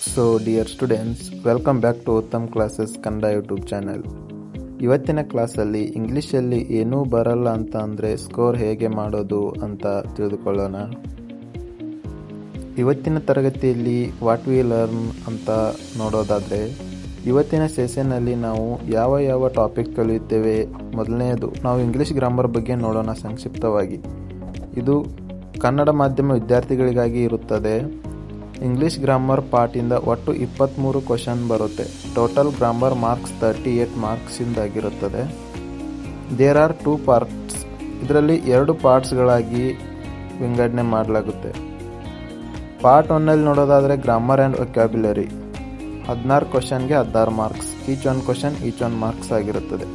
So dear students, welcome back to Uttam classes Kannada YouTube channel. ಇವತ್ತಿನ ಕ್ಲಾಸಲ್ಲಿ ಇಂಗ್ಲೀಷಲ್ಲಿ ಏನೂ ಬರಲ್ಲ ಅಂತ ಅಂದರೆ ಸ್ಕೋರ್ ಹೇಗೆ ಮಾಡೋದು ಅಂತ ತಿಳಿದುಕೊಳ್ಳೋಣ. ಇವತ್ತಿನ ತರಗತಿಯಲ್ಲಿ ವಾಟ್ ವಿ ಲರ್ನ್ ಅಂತ ನೋಡೋದಾದರೆ, ಇವತ್ತಿನ ಸೆಷನ್ನಲ್ಲಿ ನಾವು ಯಾವ ಟಾಪಿಕ್ ಕಲಿಯುತ್ತೇವೆ. ಮೊದಲನೆಯದು ನಾವು ಇಂಗ್ಲೀಷ್ ಗ್ರಾಮರ್ ಬಗ್ಗೆ ನೋಡೋಣ ಸಂಕ್ಷಿಪ್ತವಾಗಿ. ಇದು ಕನ್ನಡ ಮಾಧ್ಯಮ ವಿದ್ಯಾರ್ಥಿಗಳಿಗಾಗಿ ಇರುತ್ತದೆ. ಇಂಗ್ಲೀಷ್ ಗ್ರಾಮರ್ ಪಾರ್ಟಿಂದ ಒಟ್ಟು 23 ಕ್ವಶನ್ ಬರುತ್ತೆ. ಟೋಟಲ್ ಗ್ರಾಮರ್ ಮಾರ್ಕ್ಸ್ 38 ಮಾರ್ಕ್ಸಿಂದಾಗಿರುತ್ತದೆ. There are 2 parts. ಇದರಲ್ಲಿ 2 ಪಾರ್ಟ್ಸ್ಗಳಾಗಿ ವಿಂಗಡಣೆ ಮಾಡಲಾಗುತ್ತೆ. ಪಾರ್ಟ್ 1ನಲ್ಲಿ ನೋಡೋದಾದರೆ ಗ್ರಾಮರ್ ಆ್ಯಂಡ್ ವೊಕ್ಯಾಬ್ಯುಲರಿ 16 ಕ್ವಶನ್ಗೆ 16 ಮಾರ್ಕ್ಸ್. ಈಚ್ ಒನ್ ಮಾರ್ಕ್ಸ್ ಆಗಿರುತ್ತದೆ.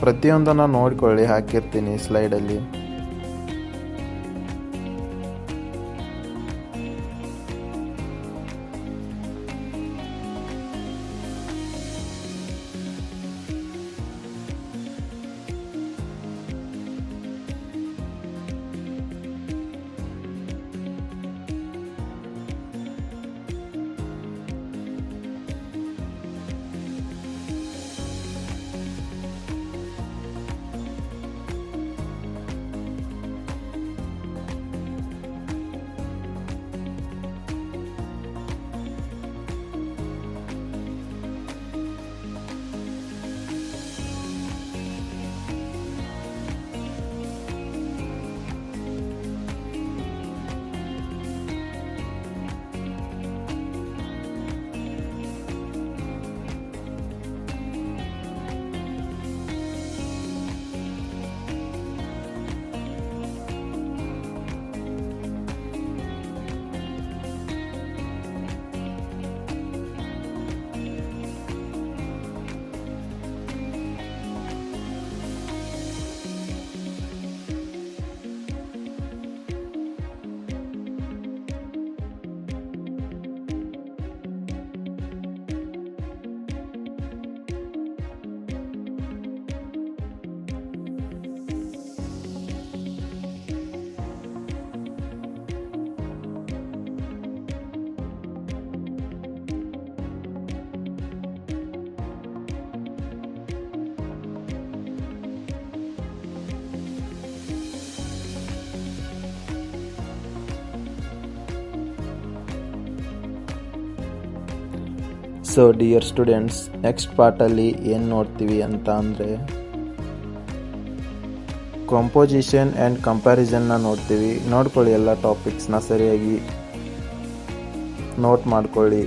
ಪ್ರತಿಯೊಂದನ್ನು ನೋಡಿಕೊಳ್ಳಿ, ಹಾಕಿರ್ತೀನಿ ಸ್ಲೈಡಲ್ಲಿ. ಸೊ ಡಿಯರ್ ಸ್ಟೂಡೆಂಟ್ಸ್, ನೆಕ್ಸ್ಟ್ ಪಾರ್ಟಲ್ಲಿ ಏನು ನೋಡ್ತೀವಿ ಅಂತ ಅಂದರೆ ಕಾಂಪೋಸಿಷನ್ ಆ್ಯಂಡ್ ಕಂಪ್ಯಾರಿಸನ್ನ ನೋಡ್ತೀವಿ. ನೋಡ್ಕೊಳ್ಳಿ, ಎಲ್ಲ ಟಾಪಿಕ್ಸ್ನ ಸರಿಯಾಗಿ ನೋಟ್ ಮಾಡ್ಕೊಳ್ಳಿ.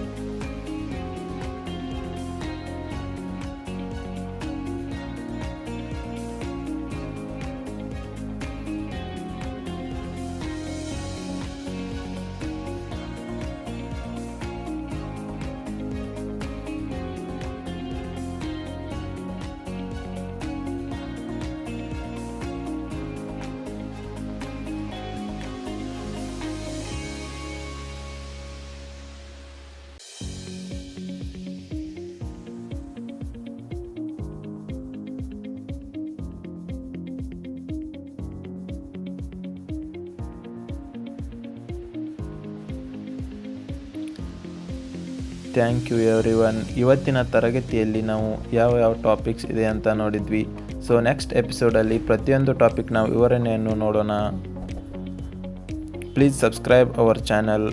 Thank you everyone. ಇವತ್ತಿನ ತರಗತಿಯಲ್ಲಿ ನಾವು ಯಾವ ಟಾಪಿಕ್ಸ್ ಇದೆ ಅಂತ ನೋಡಿದ್ವಿ. ಸೊ ನೆಕ್ಸ್ಟ್ ಎಪಿಸೋಡಲ್ಲಿ ಪ್ರತಿಯೊಂದು ಟಾಪಿಕ್ನ ವಿವರಣೆಯನ್ನು ನೋಡೋಣ. Please subscribe our channel.